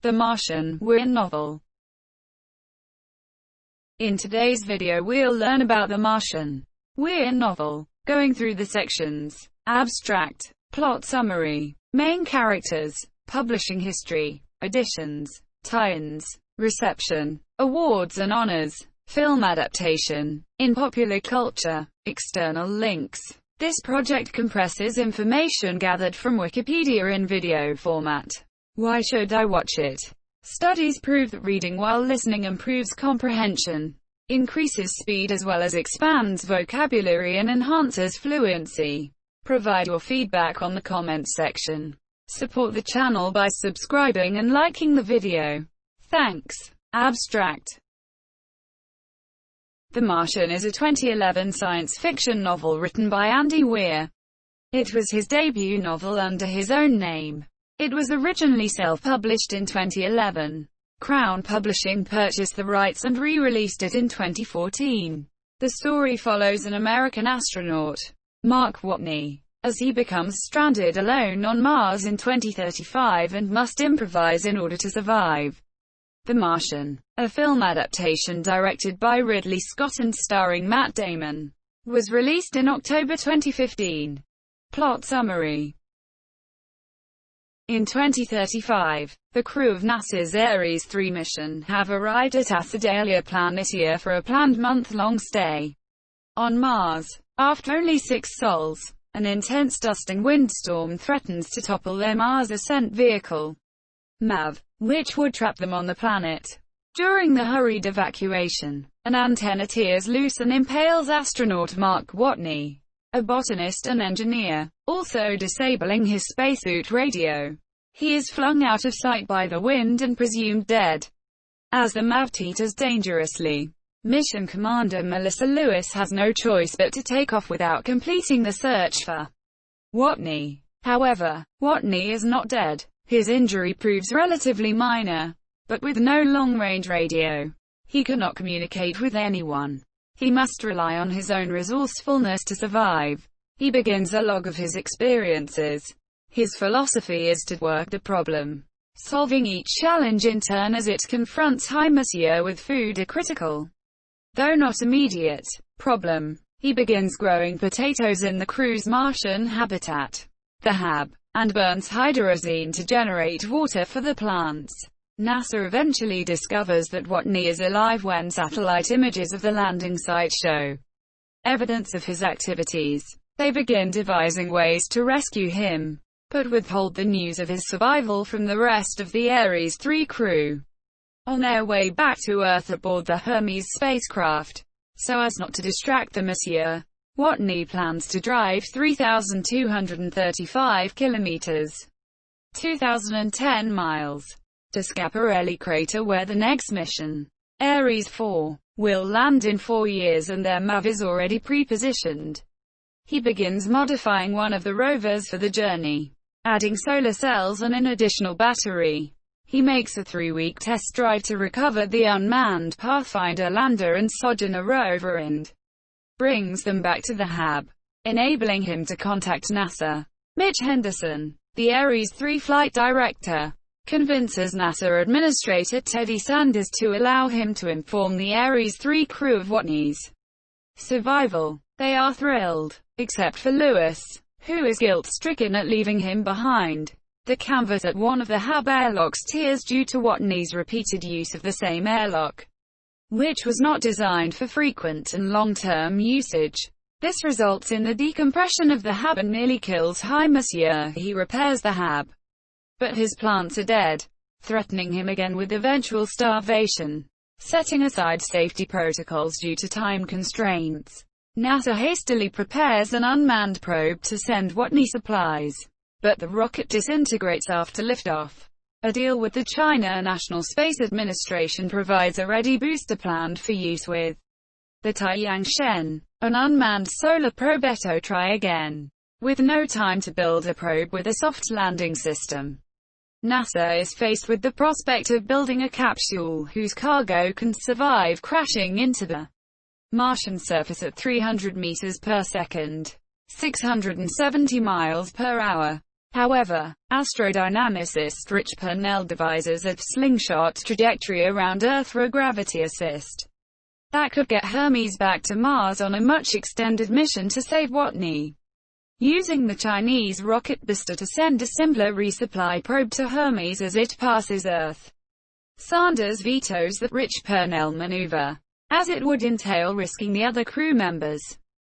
The Martian, Weir novel. In today's video we'll learn about The Martian, Weir novel, going through the sections: abstract, plot summary, main characters, publishing history, editions, tie-ins, reception, awards and honors, film adaptation, in popular culture, external links. This project compresses information gathered from Wikipedia in video format. Why should I watch it? Studies prove that reading while listening improves comprehension, increases speed as well as expands vocabulary and enhances fluency. Provide your feedback on the comments section. Support the channel by subscribing and liking the video. Thanks. Abstract. The Martian is a 2011 science fiction novel written by Andy Weir. It was his debut novel under his own name. It was originally self-published in 2011. Crown Publishing purchased the rights and re-released it in 2014. The story follows an American astronaut, Mark Watney, as he becomes stranded alone on Mars in 2035 and must improvise in order to survive. The Martian, a film adaptation directed by Ridley Scott and starring Matt Damon, was released in October 2015. Plot summary. In 2035, the crew of NASA's Ares 3 mission have arrived at Acidalia Planitia for a planned month-long stay on Mars. After only 6 sols, an intense dusting windstorm threatens to topple their Mars ascent vehicle, MAV, which would trap them on the planet. During the hurried evacuation, an antenna tears loose and impales astronaut Mark Watney, a botanist and engineer, also disabling his spacesuit radio. He is flung out of sight by the wind and presumed dead. As the MAV teeters dangerously, Mission Commander Melissa Lewis has no choice but to take off without completing the search for Watney. However, Watney is not dead. His injury proves relatively minor, but with no long-range radio, he cannot communicate with anyone. He must rely on his own resourcefulness to survive. He begins a log of his experiences. His philosophy is to work the problem, solving each challenge in turn as it confronts High Monsieur with food a critical, though not immediate, problem. He begins growing potatoes in the crew's Martian habitat, the HAB, and burns hydrazine to generate water for the plants. NASA eventually discovers that Watney is alive when satellite images of the landing site show evidence of his activities. They begin devising ways to rescue him, but withhold the news of his survival from the rest of the Ares 3 crew. On their way back to Earth aboard the Hermes spacecraft, so as not to distract the Monsieur, Watney plans to drive 3,235 kilometers, 2,010 miles, to Schiaparelli crater where the next mission, Ares 4, will land in 4 years and their MAV is already pre-positioned. He begins modifying one of the rovers for the journey, adding solar cells and an additional battery. He makes a 3-week test drive to recover the unmanned Pathfinder lander and Sojourner rover and brings them back to the HAB, enabling him to contact NASA. Mitch Henderson, the Ares 3 flight director, convinces NASA Administrator Teddy Sanders to allow him to inform the Ares 3 crew of Watney's survival. They are thrilled, except for Lewis, who is guilt-stricken at leaving him behind. The canvas at one of the HAB airlocks tears due to Watney's repeated use of the same airlock, which was not designed for frequent and long-term usage. This results in the decompression of the HAB and nearly kills High Monsieur. He repairs the HAB, but his plants are dead, threatening him again with eventual starvation. Setting aside safety protocols due to time constraints, NASA hastily prepares an unmanned probe to send Watney supplies, but the rocket disintegrates after liftoff. A deal with the China National Space Administration provides a ready booster planned for use with the Tiangshen, an unmanned solar probe. Try again. With no time to build a probe with a soft landing system, NASA is faced with the prospect of building a capsule whose cargo can survive crashing into the Martian surface at 300 meters per second, 670 miles per hour. However, astrodynamicist Rich Purnell devises a slingshot trajectory around Earth for a gravity assist that could get Hermes back to Mars on a much extended mission to save Watney, using the Chinese rocket booster to send a simpler resupply probe to Hermes as it passes Earth. Sanders vetoes the Rich Purnell maneuver, as it would entail risking the other crew members.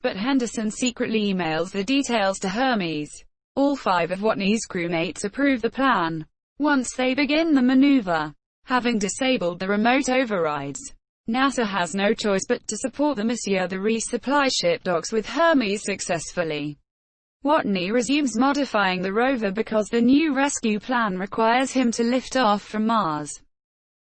But Henderson secretly emails the details to Hermes. All 5 of Watney's crewmates approve the plan. Once they begin the maneuver, having disabled the remote overrides, NASA has no choice but to support the mission. The resupply ship docks with Hermes successfully. Watney resumes modifying the rover because the new rescue plan requires him to lift off from Mars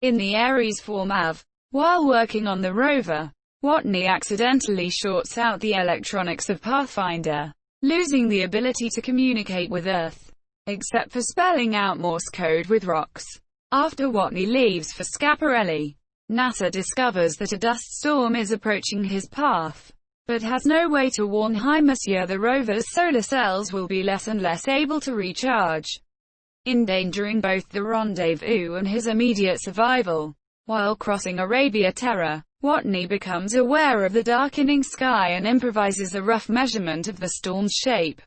in the Ares 4 MAV. While working on the rover, Watney accidentally shorts out the electronics of Pathfinder, losing the ability to communicate with Earth, except for spelling out Morse code with rocks. After Watney leaves for Schiaparelli, NASA discovers that a dust storm is approaching his path, but has no way to warn High Monsieur the rover's solar cells will be less and less able to recharge, endangering both the rendezvous and his immediate survival. While crossing Arabia Terra, Watney becomes aware of the darkening sky and improvises a rough measurement of the storm's shape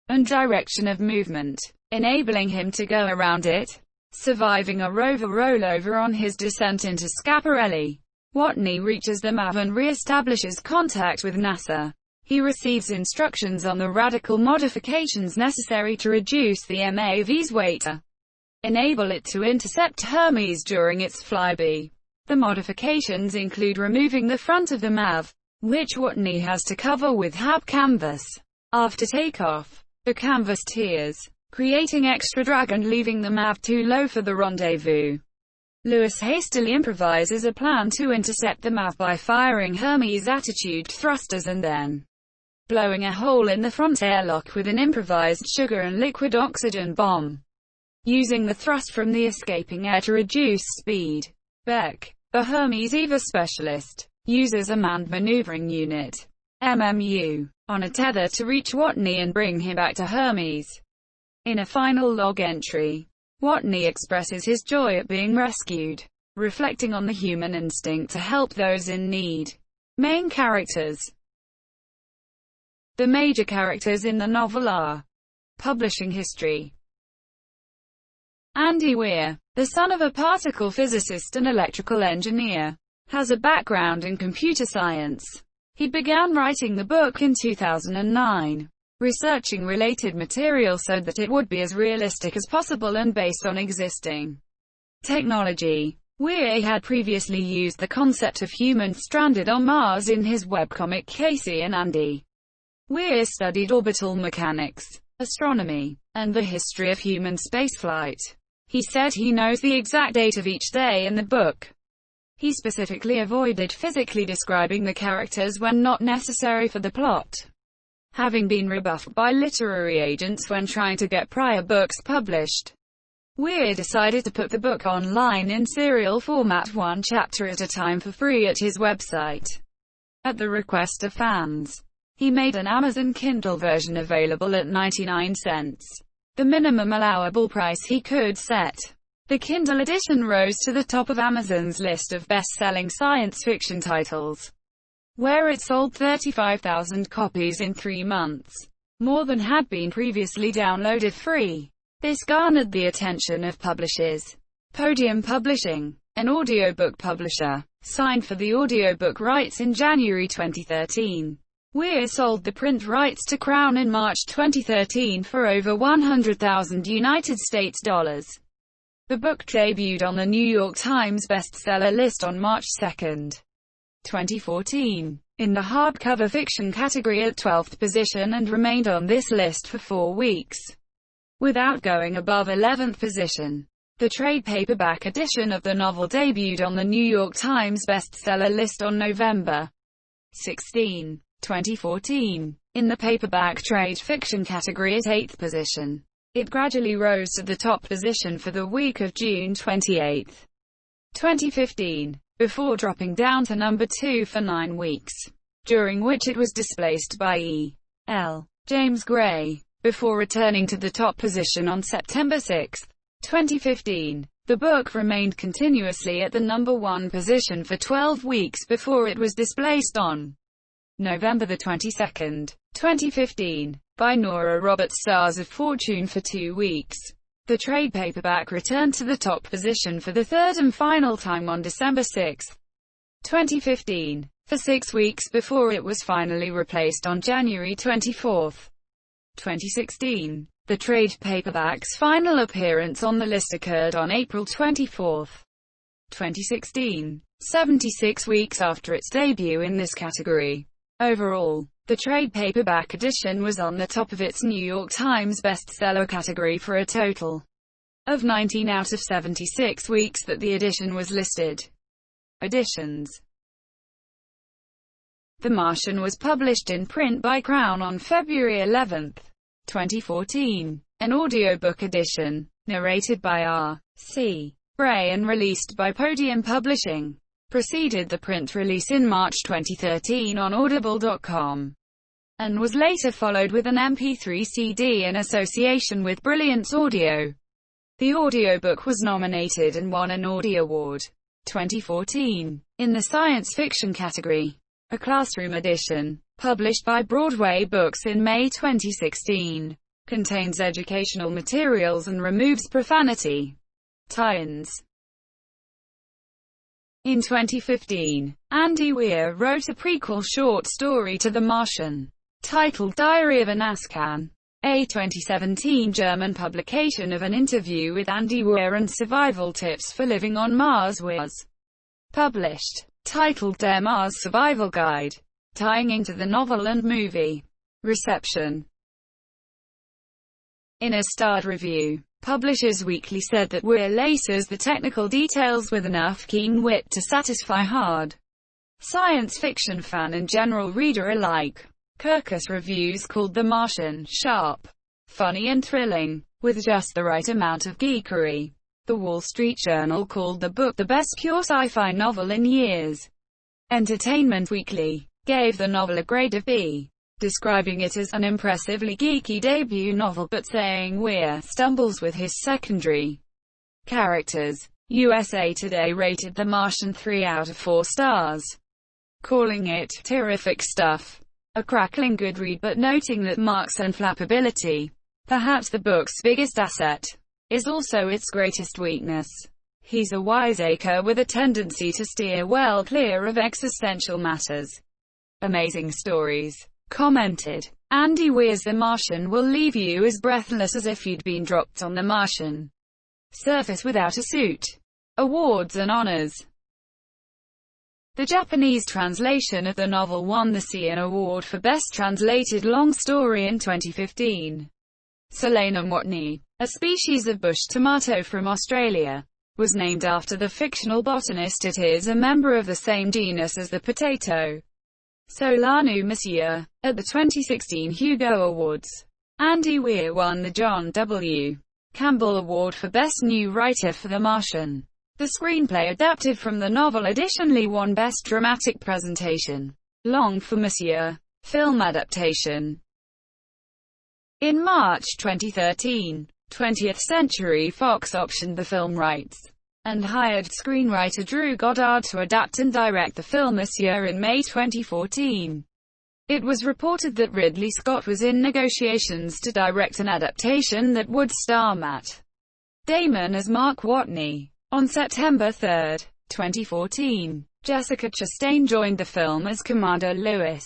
and direction of movement, enabling him to go around it, surviving a rover rollover on his descent into Schiaparelli. Watney reaches the MAV and re-establishes contact with NASA. He receives instructions on the radical modifications necessary to reduce the MAV's weight to enable it to intercept Hermes during its flyby. The modifications include removing the front of the MAV, which Watney has to cover with HAB canvas. After takeoff, the canvas tears, creating extra drag and leaving the MAV too low for the rendezvous. Lewis hastily improvises a plan to intercept the MAV by firing Hermes' attitude thrusters and then blowing a hole in the front airlock with an improvised sugar and liquid oxygen bomb, using the thrust from the escaping air to reduce speed. Beck, the Hermes EVA specialist, uses a manned maneuvering unit, MMU, on a tether to reach Watney and bring him back to Hermes. In a final log entry, Watney expresses his joy at being rescued, reflecting on the human instinct to help those in need. Main characters. The major characters in the novel are: publishing history. Andy Weir, the son of a particle physicist and electrical engineer, has a background in computer science. He began writing the book in 2009, researching related material so that it would be as realistic as possible and based on existing technology. Weir had previously used the concept of humans stranded on Mars in his webcomic Casey and Andy. Weir studied orbital mechanics, astronomy, and the history of human spaceflight. He said he knows the exact date of each day in the book. He specifically avoided physically describing the characters when not necessary for the plot, having been rebuffed by literary agents when trying to get prior books published. Weir decided to put the book online in serial format, one chapter at a time for free at his website. At the request of fans, he made an Amazon Kindle version available at 99 cents, the minimum allowable price he could set. The Kindle edition rose to the top of Amazon's list of best-selling science fiction titles, where it sold 35,000 copies in 3 months, more than had been previously downloaded free. This garnered the attention of publishers. Podium Publishing, an audiobook publisher, signed for the audiobook rights in January 2013. Weir sold the print rights to Crown in March 2013 for over $100,000 United States dollars. The book debuted on the New York Times bestseller list on March 2, 2014, in the hardcover fiction category at 12th position and remained on this list for 4 weeks, without going above 11th position. The trade paperback edition of the novel debuted on the New York Times bestseller list on November 16, 2014, in the paperback trade fiction category at 8th position. It gradually rose to the top position for the week of June 28, 2015, before dropping down to number 2 for 9 weeks, during which it was displaced by E. L. James Gray. before returning to the top position on September 6, 2015. The book remained continuously at the #1 position for 12 weeks before it was displaced on November 22, 2015, by Nora Roberts' Stars of Fortune for 2 weeks. The trade paperback returned to the top position for the third and final time on December 6, 2015, for 6 weeks before it was finally replaced on January 24, 2016. The trade paperback's final appearance on the list occurred on April 24, 2016, 76 weeks after its debut in this category. Overall, the trade paperback edition was on the top of its New York Times bestseller category for a total of 19 out of 76 weeks that the edition was listed. Editions. The Martian was published in print by Crown on February 11, 2014. An audiobook edition, narrated by R.C. Bray and released by Podium Publishing, preceded the print release in March 2013 on Audible.com, and was later followed with an MP3 CD in association with Brilliance Audio. The audiobook was nominated and won an Audie Award 2014 in the science fiction category. A classroom edition, published by Broadway Books in May 2016, contains educational materials and removes profanity. Tie-ins. In 2015, Andy Weir wrote a prequel short story to The Martian, titled Diary of a Nazcan, a 2017 German publication of an interview with Andy Weir and survival tips for living on Mars was published, titled Der Mars Survival Guide, tying into the novel and movie. Reception. In a starred review, Publishers Weekly said that Weir laces the technical details with enough keen wit to satisfy hard science fiction fan and general reader alike. Kirkus Reviews called The Martian sharp, funny and thrilling, with just the right amount of geekery. The Wall Street Journal called the book the best pure sci-fi novel in years. Entertainment Weekly gave the novel a grade of B, describing it as an impressively geeky debut novel but saying Weir stumbles with his secondary characters. USA Today rated The Martian 3 out of 4 stars, calling it terrific stuff, a crackling good read, but noting that Mark's unflappability, perhaps the book's biggest asset, is also its greatest weakness. He's a wiseacre with a tendency to steer well clear of existential matters. Amazing stories. Commented. Andy Weir's The Martian will leave you as breathless as if you'd been dropped on the Martian surface without a suit. Awards and honors. The Japanese translation of the novel won the Cian Award for Best Translated Long Story in 2015. Solanum watney, a species of bush tomato from Australia, was named after the fictional botanist. It is a member of the same genus as the potato, Solanum monsieur. At the 2016 Hugo Awards, Andy Weir won the John W. Campbell Award for Best New Writer for The Martian. The screenplay adapted from the novel additionally won Best Dramatic Presentation, Long for Monsieur, film adaptation. In March 2013, 20th Century Fox optioned the film rights, and hired screenwriter Drew Goddard to adapt and direct the film Monsieur in May 2014. It was reported that Ridley Scott was in negotiations to direct an adaptation that would star Matt Damon as Mark Watney. On September 3, 2014, Jessica Chastain joined the film as Commander Lewis.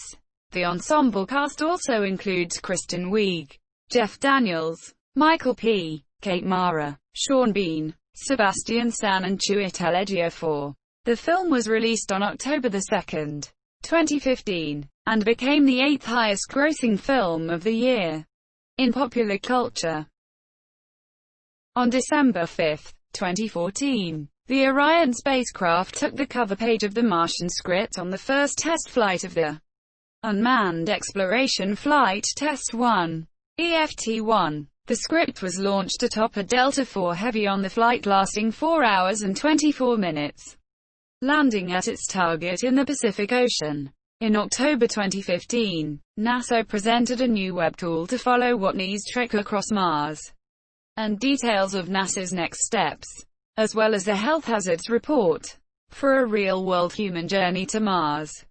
The ensemble cast also includes Kristen Wiig, Jeff Daniels, Michael P., Kate Mara, Sean Bean, Sebastian Stan and Chiwetel Ejiofor. The film was released on October 2, 2015, and became the 8th highest-grossing film of the year in popular culture. On December 5, 2014, the Orion spacecraft took the cover page of The Martian script on the first test flight of the Unmanned Exploration Flight Test 1, EFT-1. The script was launched atop a Delta IV Heavy on the flight lasting 4 hours and 24 minutes, landing at its target in the Pacific Ocean. In October 2015, NASA presented a new web tool to follow Watney's trek across Mars, and details of NASA's next steps, as well as a health hazards report for a real-world human journey to Mars.